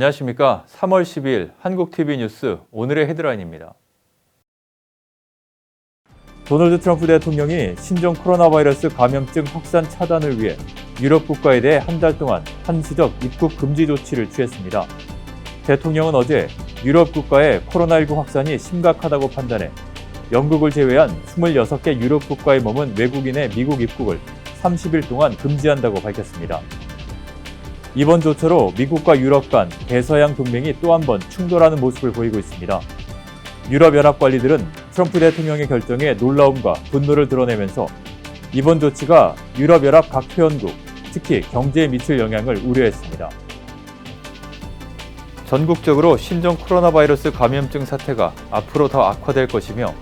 안녕하십니까. 3월 12일 한국TV 뉴스 오늘의 헤드라인입니다. 도널드 트럼프 대통령이 신종 코로나 바이러스 감염증 확산 차단을 위해 유럽 국가에 대해 한 달 동안 한시적 입국 금지 조치를 취했습니다. 대통령은 어제 유럽 국가의 코로나19 확산이 심각하다고 판단해 영국을 제외한 26개 유럽 국가에 머문 외국인의 미국 입국을 30일 동안 금지한다고 밝혔습니다. 이번 조처로 미국과 유럽 간 대서양 동맹이 또 한 번 충돌하는 모습을 보이고 있습니다. 유럽연합 관리들은 트럼프 대통령의 결정에 놀라움과 분노를 드러내면서 이번 조치가 유럽연합 각 회원국, 특히 경제에 미칠 영향을 우려했습니다. 전국적으로 신종 코로나 바이러스 감염증 사태가 앞으로 더 악화될 것이며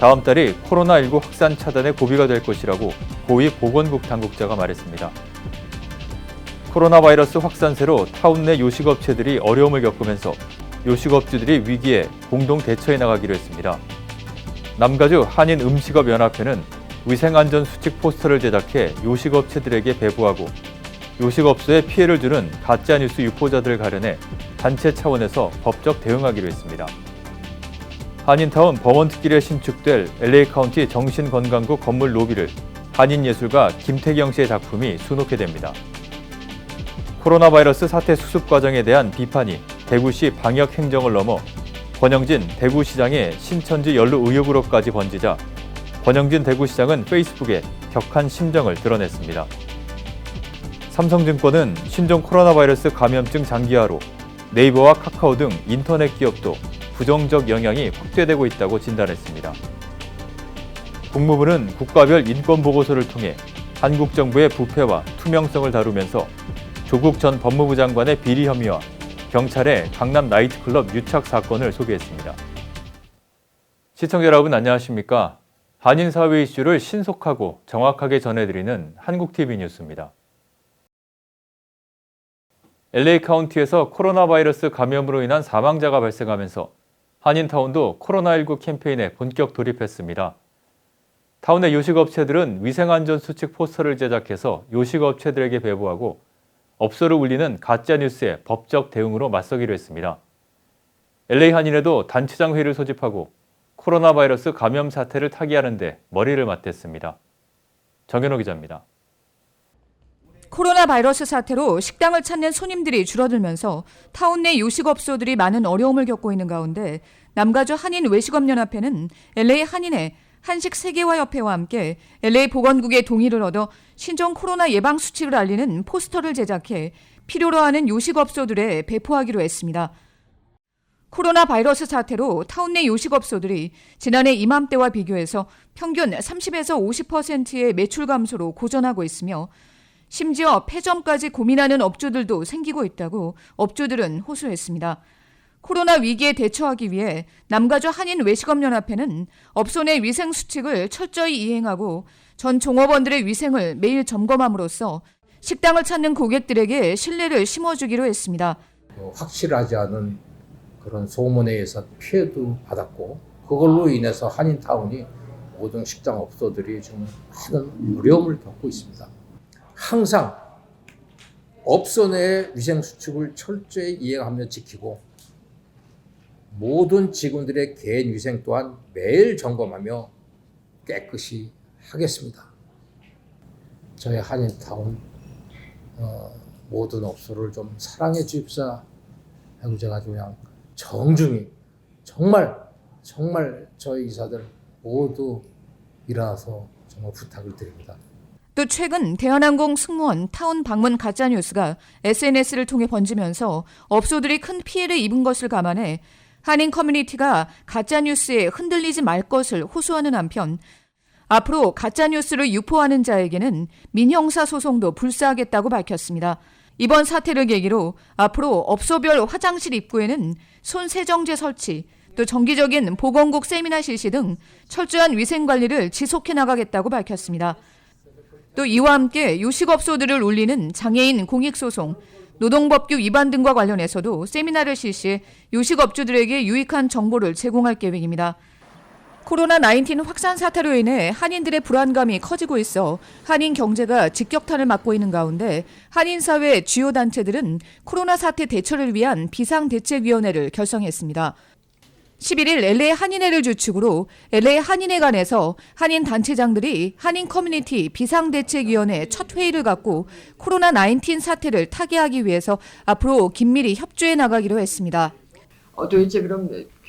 다음 달이 코로나19 확산 차단의 고비가 될 것이라고 고위 보건국 당국자가 말했습니다. 코로나 바이러스 확산세로 타운 내 요식업체들이 어려움을 겪으면서 요식업주들이 위기에 공동 대처해 나가기로 했습니다. 남가주 한인음식업연합회는 위생안전수칙 포스터를 제작해 요식업체들에게 배부하고 요식업소에 피해를 주는 가짜뉴스 유포자들을 가려내 단체 차원에서 법적 대응하기로 했습니다. 한인타운 버먼트길에 신축될 LA카운티 정신건강국 건물 로비를 한인예술가 김태경 씨의 작품이 수놓게 됩니다. 코로나 바이러스 사태 수습 과정에 대한 비판이 대구시 방역 행정을 넘어 권영진 대구시장의 신천지 연루 의혹으로까지 번지자 권영진 대구시장은 페이스북에 격한 심정을 드러냈습니다. 삼성증권은 신종 코로나 바이러스 감염증 장기화로 네이버와 카카오 등 인터넷 기업도 부정적 영향이 확대되고 있다고 진단했습니다. 국무부는 국가별 인권보고서를 통해 한국 정부의 부패와 투명성을 다루면서 조국 전 법무부 장관의 비리 혐의와 경찰의 강남 나이트클럽 유착 사건을 소개했습니다. 시청자 여러분 안녕하십니까? 한인 사회 이슈를 신속하고 정확하게 전해드리는 한국TV 뉴스입니다. LA 카운티에서 코로나 바이러스 감염으로 인한 사망자가 발생하면서 한인타운도 코로나19 캠페인에 본격 돌입했습니다. 타운의 요식업체들은 위생안전수칙 포스터를 제작해서 요식업체들에게 배부하고 업소를 울리는 가짜뉴스에 법적 대응으로 맞서기로 했습니다. LA 한인회도 단체장 회의를 소집하고 코로나 바이러스 감염 사태를 타개하는 데 머리를 맞댔습니다. 정현호 기자입니다. 코로나 바이러스 사태로 식당을 찾는 손님들이 줄어들면서 타운 내 요식업소들이 많은 어려움을 겪고 있는 가운데 남가주 한인외식업연합회는 LA 한인회 한식세계화협회와 함께 LA 보건국의 동의를 얻어 신종 코로나 예방 수칙을 알리는 포스터를 제작해 필요로 하는 요식업소들에 배포하기로 했습니다. 코로나 바이러스 사태로 타운 내 요식업소들이 지난해 이맘때와 비교해서 평균 30에서 50%의 매출 감소로 고전하고 있으며 심지어 폐점까지 고민하는 업주들도 생기고 있다고 업주들은 호소했습니다. 코로나 위기에 대처하기 위해 남가주 한인외식업연합회는 업소 내 위생 수칙을 철저히 이행하고 전 종업원들의 위생을 매일 점검함으로써 식당을 찾는 고객들에게 신뢰를 심어주기로 했습니다. 확실하지 않은 그런 소문에 의해서 피해도 받았고 그걸로 인해서 한인타운이 모든 식당 업소들이 지금 많은 어려움을 겪고 있습니다. 항상 업소 내 위생 수칙을 철저히 이행하며 지키고 모든 직원들의 개인 위생 또한 매일 점검하며 깨끗이 하겠습니다. 저희 한인타운 모든 업소를 좀 사랑해 주십사 하고 제가 그냥 정중히 정말 저희 이사들 모두 일어나서 정말 부탁을 드립니다. 또 최근 대한항공 승무원 타운 방문 가짜뉴스가 SNS를 통해 번지면서 업소들이 큰 피해를 입은 것을 감안해 한인 커뮤니티가 가짜뉴스에 흔들리지 말 것을 호소하는 한편 앞으로 가짜뉴스를 유포하는 자에게는 민형사소송도 불사하겠다고 밝혔습니다. 이번 사태를 계기로 앞으로 업소별 화장실 입구에는 손세정제 설치, 또 정기적인 보건국 세미나 실시 등 철저한 위생관리를 지속해 나가겠다고 밝혔습니다. 또 이와 함께 요식업소들을 울리는 장애인 공익소송, 노동법규 위반 등과 관련해서도 세미나를 실시해 요식업주들에게 유익한 정보를 제공할 계획입니다. 코로나19 확산 사태로 인해 한인들의 불안감이 커지고 있어 한인 경제가 직격탄을 맞고 있는 가운데 한인사회 주요 단체들은 코로나 사태 대처를 위한 비상대책위원회를 결성했습니다. 11일 LA 한인회를 주축으로 LA 한인회관에서 한인 단체장들이 한인 커뮤니티 비상대책위원회 첫 회의를 갖고 코로나19 사태를 타개하기 위해서 앞으로 긴밀히 협조해 나가기로 했습니다. 도대체 그럼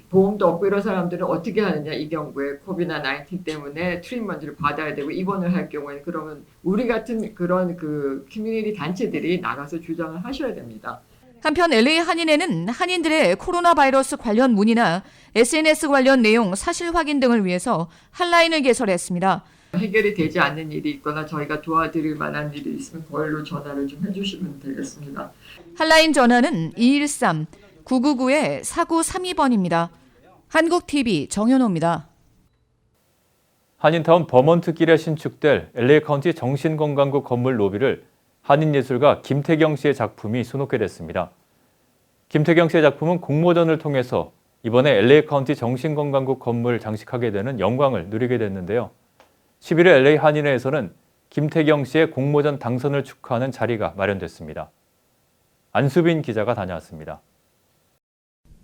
보험도 없고 이런 사람들은 어떻게 하느냐, 이 경우에 코비드-19 때문에 트리트먼트를 받아야 되고 입원을 할 경우에 그러면 우리 같은 그런 커뮤니티 단체들이 나가서 주장을 하셔야 됩니다. 한편 LA 한인회는 한인들의 코로나 바이러스 관련 문의나 SNS 관련 내용 사실 확인 등을 위해서 핫라인을 개설했습니다. 해결이 되지 않는 일이 있거나 저희가 도와드릴 만한 일이 있으면 그걸로 전화를 좀 해주시면 되겠습니다. 핫라인 전화는 213-999-4932번입니다. 한국TV 정현호입니다. 한인타운 버몬트길에 신축될 LA 카운티 정신건강국 건물 로비를 한인예술가 김태경 씨의 작품이 수놓게 됐습니다. 김태경 씨의 작품은 공모전을 통해서 이번에 LA 카운티 정신건강국 건물 장식하게 되는 영광을 누리게 됐는데요. 11일 LA 한인회에서는 김태경 씨의 공모전 당선을 축하하는 자리가 마련됐습니다. 안수빈 기자가 다녀왔습니다.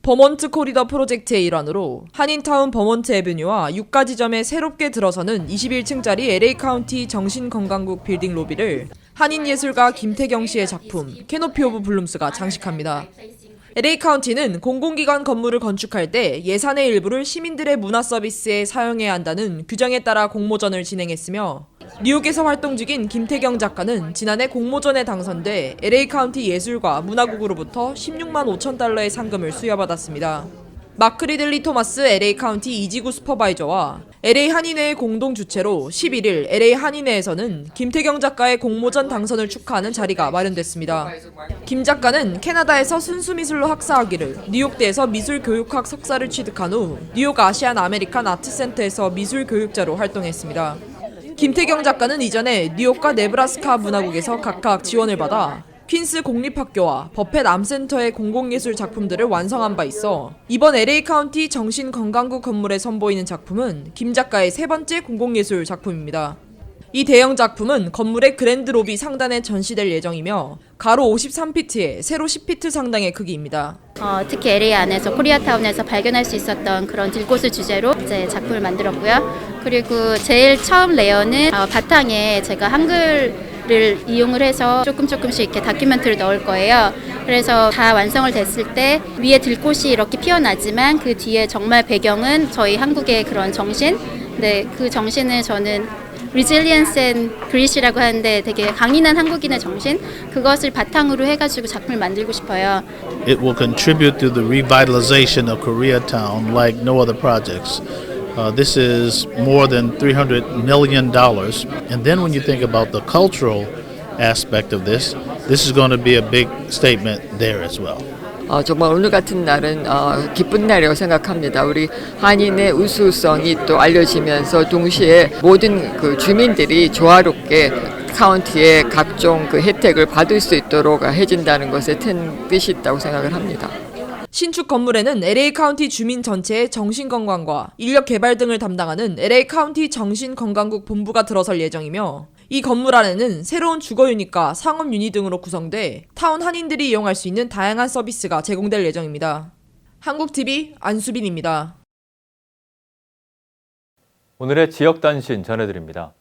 버몬트 코리더 프로젝트의 일환으로 한인타운 버몬트 애비뉴와 유가지점에 새롭게 들어서는 21층짜리 LA 카운티 정신건강국 빌딩 로비를 한인예술가 김태경 씨의 작품 캐노피 오브 블룸스가 장식합니다. LA 카운티는 공공기관 건물을 건축할 때 예산의 일부를 시민들의 문화 서비스에 사용해야 한다는 규정에 따라 공모전을 진행했으며 뉴욕에서 활동 중인 김태경 작가는 지난해 공모전에 당선돼 LA 카운티 예술과 문화국으로부터 16만 5천 달러의 상금을 수여받았습니다. 마크 리들리 토마스 LA 카운티 이지구 슈퍼바이저와 LA 한인회의 공동 주최로 11일 LA 한인회에서는 김태경 작가의 공모전 당선을 축하하는 자리가 마련됐습니다. 김 작가는 캐나다에서 순수미술로 학사학위를, 뉴욕대에서 미술교육학 석사를 취득한 후 뉴욕 아시안 아메리칸 아트센터에서 미술교육자로 활동했습니다. 김태경 작가는 이전에 뉴욕과 네브라스카 문화국에서 각각 지원을 받아 퀸스 공립학교와 버펫 암센터의 공공예술 작품들을 완성한 바 있어 이번 LA 카운티 정신건강국 건물에 선보이는 작품은 김 작가의 세 번째 공공예술 작품입니다. 이 대형 작품은 건물의 그랜드 로비 상단에 전시될 예정이며 가로 53피트에 세로 10피트 상당의 크기입니다. 특히 LA 안에서 코리아타운에서 발견할 수 있었던 그런 들꽃을 주제로 이제 작품을 만들었고요. 그리고 제일 처음 레이어는 바탕에 제가 한글을 이용을 해서 조금씩 이렇게 다큐멘터리를 넣을 거예요. 그래서 다 완성을 됐을 때 위에 들꽃이 이렇게 피어나지만 그 뒤에 정말 배경은 저희 한국의 그런 정신. 네, 그 정신을 저는 Resilience and Grit이라고 하는데 되게 강인한 한국인의 정신, 그것을 바탕으로 해가지고 작품을 만들고 싶어요. It will contribute to the revitalization of Koreatown like no other projects. This is more than $300 million. And then when you think about the cultural aspect of this is going to be a big statement there as well. 정말 오늘 같은 날은 기쁜 날이라고 생각합니다. 우리 한인의 우수성이 또 알려지면서 동시에 모든 그 주민들이 조화롭게 카운티의 각종 그 혜택을 받을 수 있도록 해진다는 것에 큰 뜻이 있다고 생각을 합니다. 신축 건물에는 LA 카운티 주민 전체의 정신건강과 인력 개발 등을 담당하는 LA 카운티 정신건강국 본부가 들어설 예정이며 이 건물 안에는 새로운 주거 유닛과 상업 유닛 등으로 구성돼 타운 한인들이 이용할 수 있는 다양한 서비스가 제공될 예정입니다. 한국TV 안수빈입니다. 오늘의 지역 단신 전해드립니다.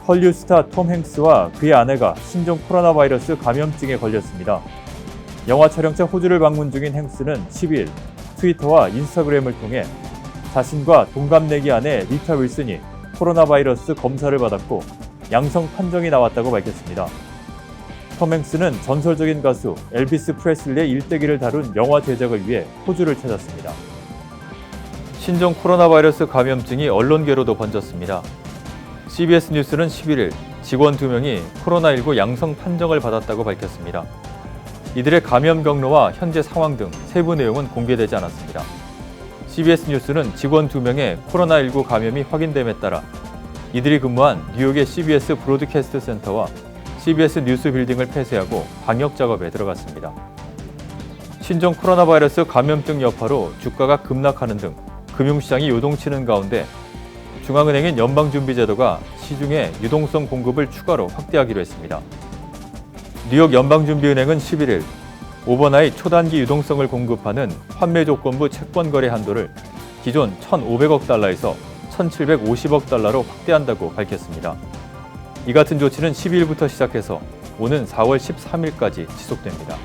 헐리우드 스타 톰 행스와 그의 아내가 신종 코로나 바이러스 감염증에 걸렸습니다. 영화 촬영차 호주를 방문 중인 행스는 10일 트위터와 인스타그램을 통해 자신과 동갑내기 아내 리타 윌슨이 코로나 바이러스 검사를 받았고 양성 판정이 나왔다고 밝혔습니다. 톰 행스는 전설적인 가수 엘비스 프레슬리의 일대기를 다룬 영화 제작을 위해 호주를 찾았습니다. 신종 코로나 바이러스 감염증이 언론계로도 번졌습니다. CBS 뉴스는 11일 직원 2명이 코로나19 양성 판정을 받았다고 밝혔습니다. 이들의 감염 경로와 현재 상황 등 세부 내용은 공개되지 않았습니다. CBS 뉴스는 직원 2명의 코로나19 감염이 확인됨에 따라 이들이 근무한 뉴욕의 CBS 브로드캐스트 센터와 CBS 뉴스 빌딩을 폐쇄하고 방역 작업에 들어갔습니다. 신종 코로나 바이러스 감염증 여파로 주가가 급락하는 등 금융시장이 요동치는 가운데 중앙은행인 연방준비제도가 시중에 유동성 공급을 추가로 확대하기로 했습니다. 뉴욕 연방준비은행은 11일 오버나잇 초단기 유동성을 공급하는 환매 조건부 채권 거래 한도를 기존 1,500억 달러에서 1,750억 달러로 확대한다고 밝혔습니다. 이 같은 조치는 12일부터 시작해서 오는 4월 13일까지 지속됩니다.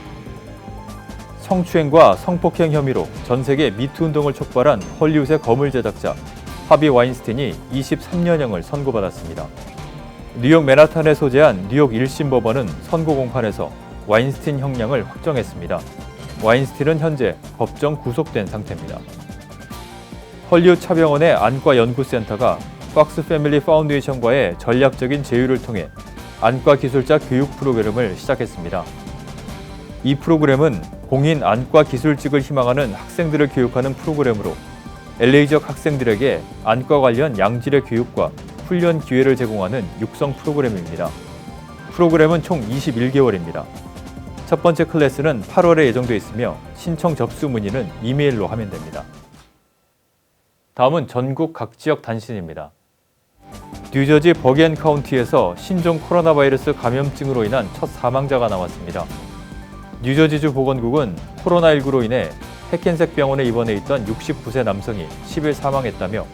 성추행과 성폭행 혐의로 전 세계 미투 운동을 촉발한 헐리우드의 거물 제작자 하비 와인스틴이 23년형을 선고받았습니다. 뉴욕 맨하탄에 소재한 뉴욕 1심 법원은 선고 공판에서 와인스틴 형량을 확정했습니다. 와인스틴은 현재 법정 구속된 상태입니다. 헐리우드 차병원의 안과 연구센터가 팍스 패밀리 파운데이션과의 전략적인 제휴를 통해 안과 기술자 교육 프로그램을 시작했습니다. 이 프로그램은 공인 안과 기술직을 희망하는 학생들을 교육하는 프로그램으로 LA 지역 학생들에게 안과 관련 양질의 교육과 훈련 기회를 제공하는 육성 프로그램입니다. 프로그램은 총 21개월입니다. 첫 번째 클래스는 8월에 예정돼 있으며 신청 접수 문의는 이메일로 하면 됩니다. 다음은 전국 각 지역 단신입니다. 뉴저지 버겐 카운티에서 신종 코로나 바이러스 감염증으로 인한 첫 사망자가 나왔습니다. 뉴저지주 보건국은 코로나19로 인해 해켄색 병원에 입원해 있던 69세 남성이 10일 사망했다며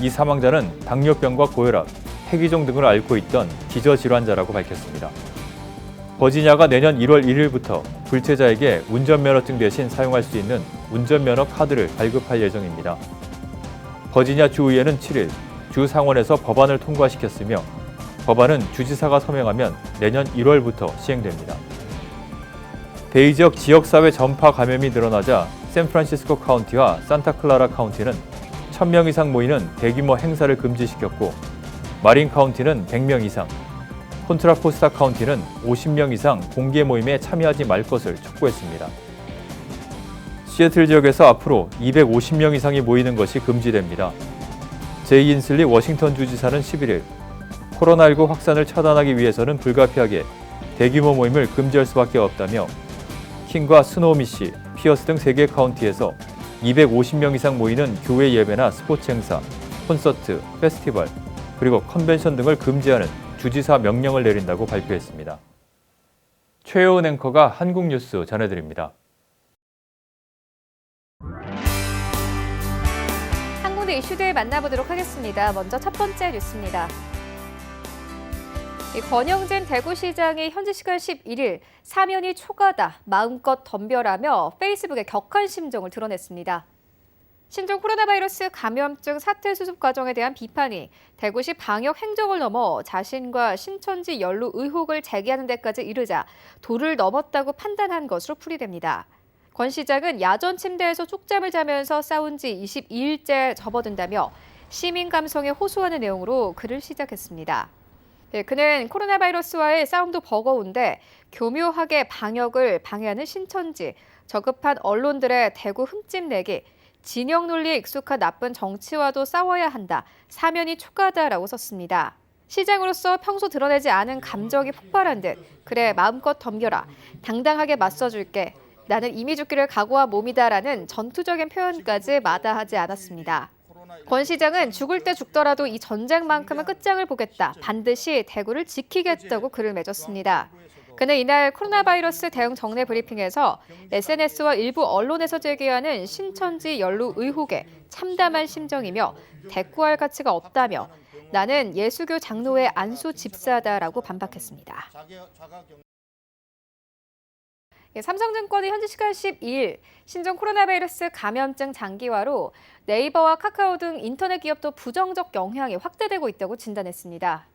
이 사망자는 당뇨병과 고혈압, 해기종 등을 앓고 있던 기저질환자라고 밝혔습니다. 버지니아가 내년 1월 1일부터 불체자에게 운전면허증 대신 사용할 수 있는 운전면허 카드를 발급할 예정입니다. 버지니아 주의회는 7일 주 상원에서 법안을 통과시켰으며 법안은 주지사가 서명하면 내년 1월부터 시행됩니다. 베이 지역 지역사회 전파 감염이 늘어나자 샌프란시스코 카운티와 산타클라라 카운티는 1,000명 이상 모이는 대규모 행사를 금지시켰고 마린 카운티는 100명 이상, 콘트라코스타 카운티는 50명 이상 공개 모임에 참여하지 말 것을 촉구했습니다. 시애틀 지역에서 앞으로 250명 이상이 모이는 것이 금지됩니다. 제이 인슬리 워싱턴 주지사는 11일 코로나19 확산을 차단하기 위해서는 불가피하게 대규모 모임을 금지할 수밖에 없다며 킹과 스노우미시, 피어스 등 3개 카운티에서 250명 이상 모이는 교회 예배나 스포츠 행사, 콘서트, 페스티벌, 그리고 컨벤션 등을 금지하는 주지사 명령을 내린다고 발표했습니다. 최여은 앵커가 한국 뉴스 전해드립니다. 한 군데 이슈들 만나보도록 하겠습니다. 먼저 첫 번째 뉴스입니다. 권영진 대구시장이 현지 시간 11일 사면이 초과다, 마음껏 덤벼라며 페이스북에 격한 심정을 드러냈습니다. 신종 코로나 바이러스 감염증 사태 수습 과정에 대한 비판이 대구시 방역 행정을 넘어 자신과 신천지 연루 의혹을 제기하는 데까지 이르자 도를 넘었다고 판단한 것으로 풀이됩니다. 권 시장은 야전 침대에서 쪽잠을 자면서 싸운 지 22일째 접어든다며 시민 감성에 호소하는 내용으로 글을 시작했습니다. 그는 코로나 바이러스와의 싸움도 버거운데 교묘하게 방역을 방해하는 신천지, 저급한 언론들의 대구 흠집내기, 진영 논리에 익숙한 나쁜 정치와도 싸워야 한다, 사면이 초과하다라고 썼습니다. 시장으로서 평소 드러내지 않은 감정이 폭발한 듯 그래 마음껏 덤벼라, 당당하게 맞서줄게, 나는 이미 죽기를 각오한 몸이다라는 전투적인 표현까지 마다하지 않았습니다. 권 시장은 죽을 때 죽더라도 이 전쟁만큼은 끝장을 보겠다, 반드시 대구를 지키겠다고 글을 맺었습니다. 그는 이날 코로나 바이러스 대응 정례 브리핑에서 SNS와 일부 언론에서 제기하는 신천지 연루 의혹에 참담한 심정이며 대꾸할 가치가 없다며 나는 예수교 장로의 안수 집사다라고 반박했습니다. 삼성증권이 현지 시간 12일 신종 코로나 바이러스 감염증 장기화로 네이버와 카카오 등 인터넷 기업도 부정적 영향이 확대되고 있다고 진단했습니다.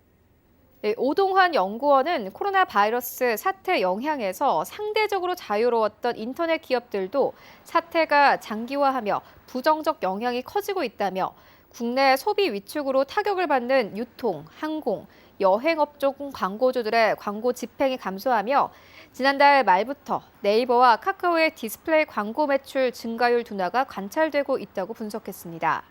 오동환 연구원은 코로나 바이러스 사태 영향에서 상대적으로 자유로웠던 인터넷 기업들도 사태가 장기화하며 부정적 영향이 커지고 있다며 국내 소비 위축으로 타격을 받는 유통, 항공, 여행업종 광고주들의 광고 집행이 감소하며 지난달 말부터 네이버와 카카오의 디스플레이 광고 매출 증가율 둔화가 관찰되고 있다고 분석했습니다.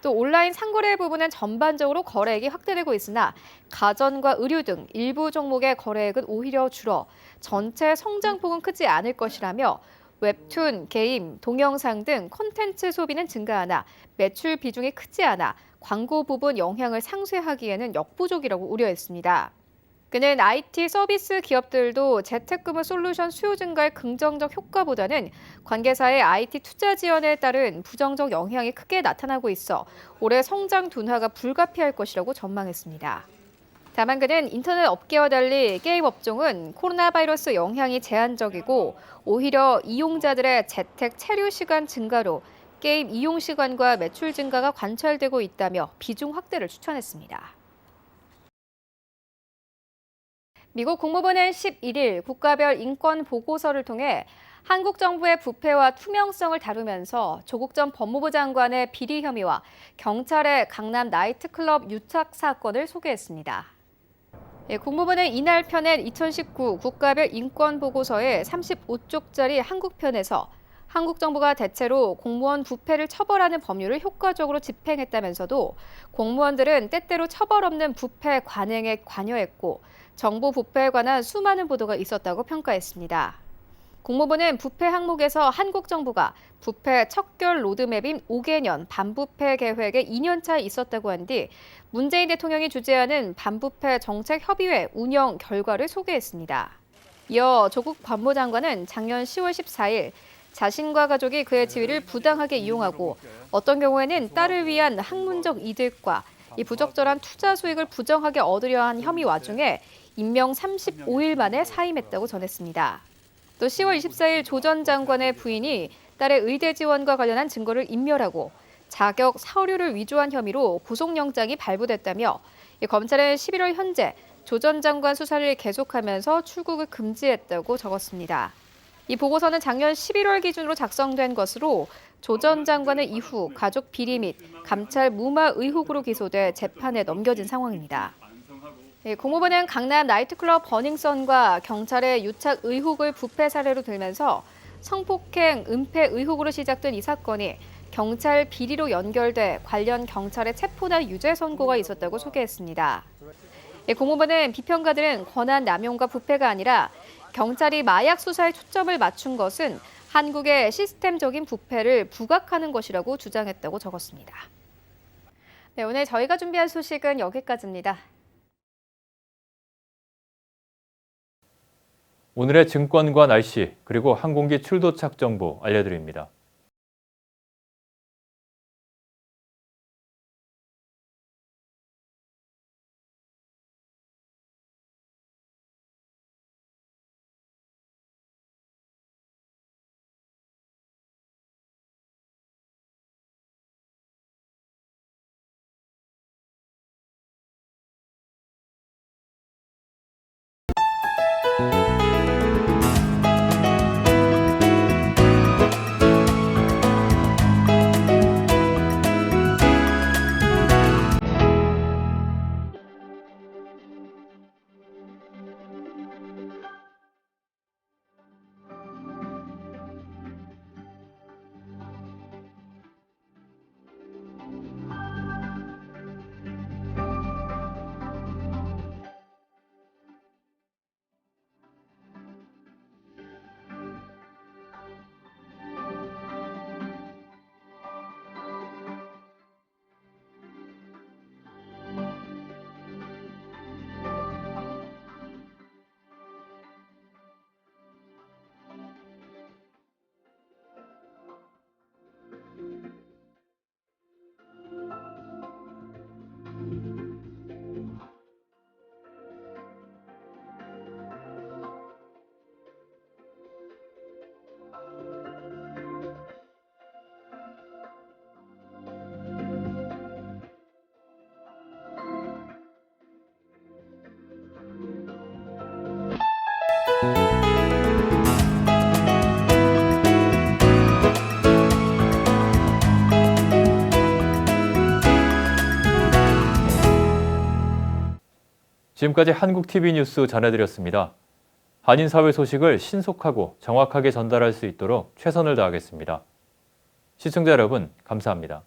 또 온라인 상거래 부분은 전반적으로 거래액이 확대되고 있으나 가전과 의류 등 일부 종목의 거래액은 오히려 줄어 전체 성장폭은 크지 않을 것이라며 웹툰, 게임, 동영상 등 콘텐츠 소비는 증가하나 매출 비중이 크지 않아 광고 부분 영향을 상쇄하기에는 역부족이라고 우려했습니다. 그는 IT 서비스 기업들도 재택근무 솔루션 수요 증가의 긍정적 효과보다는 관계사의 IT 투자 지원에 따른 부정적 영향이 크게 나타나고 있어 올해 성장 둔화가 불가피할 것이라고 전망했습니다. 다만 그는 인터넷 업계와 달리 게임 업종은 코로나 바이러스 영향이 제한적이고 오히려 이용자들의 재택 체류 시간 증가로 게임 이용 시간과 매출 증가가 관찰되고 있다며 비중 확대를 추천했습니다. 미국 국무부는 11일 국가별 인권 보고서를 통해 한국 정부의 부패와 투명성을 다루면서 조국 전 법무부 장관의 비리 혐의와 경찰의 강남 나이트클럽 유착 사건을 소개했습니다. 국무부는 이날 펴낸 2019 국가별 인권 보고서의 35쪽짜리 한국편에서 한국 정부가 대체로 공무원 부패를 처벌하는 법률을 효과적으로 집행했다면서도 공무원들은 때때로 처벌 없는 부패 관행에 관여했고 정부 부패에 관한 수많은 보도가 있었다고 평가했습니다. 국무부는 부패 항목에서 한국 정부가 부패 척결 로드맵인 5개년 반부패 계획에 2년차 있었다고 한 뒤 문재인 대통령이 주재하는 반부패 정책협의회 운영 결과를 소개했습니다. 이어 조국 법무장관은 작년 10월 14일 자신과 가족이 그의 지위를 부당하게 이용하고 어떤 경우에는 딸을 위한 학문적 이득과 이 부적절한 투자 수익을 부정하게 얻으려 한 혐의 와중에 임명 35일 만에 사임했다고 전했습니다. 또 10월 24일 조 전 장관의 부인이 딸의 의대 지원과 관련한 증거를 인멸하고 자격 서류를 위조한 혐의로 구속영장이 발부됐다며 검찰은 11월 현재 조 전 장관 수사를 계속하면서 출국을 금지했다고 적었습니다. 이 보고서는 작년 11월 기준으로 작성된 것으로 조 전 장관은 이후 가족 비리 및 감찰 무마 의혹으로 기소돼 재판에 넘겨진 상황입니다. 국무부는 강남 나이트클럽 버닝썬과 경찰의 유착 의혹을 부패 사례로 들면서 성폭행, 은폐 의혹으로 시작된 이 사건이 경찰 비리로 연결돼 관련 경찰의 체포나 유죄 선고가 있었다고 소개했습니다. 국무부는 비평가들은 권한 남용과 부패가 아니라 경찰이 마약 수사에 초점을 맞춘 것은 한국의 시스템적인 부패를 부각하는 것이라고 주장했다고 적었습니다. 네, 오늘 저희가 준비한 소식은 여기까지입니다. 오늘의 증권과 날씨, 그리고 항공기 출도착 정보 알려드립니다. 지금까지 한국TV 뉴스 전해드렸습니다. 한인 사회 소식을 신속하고 정확하게 전달할 수 있도록 최선을 다하겠습니다. 시청자 여러분, 감사합니다.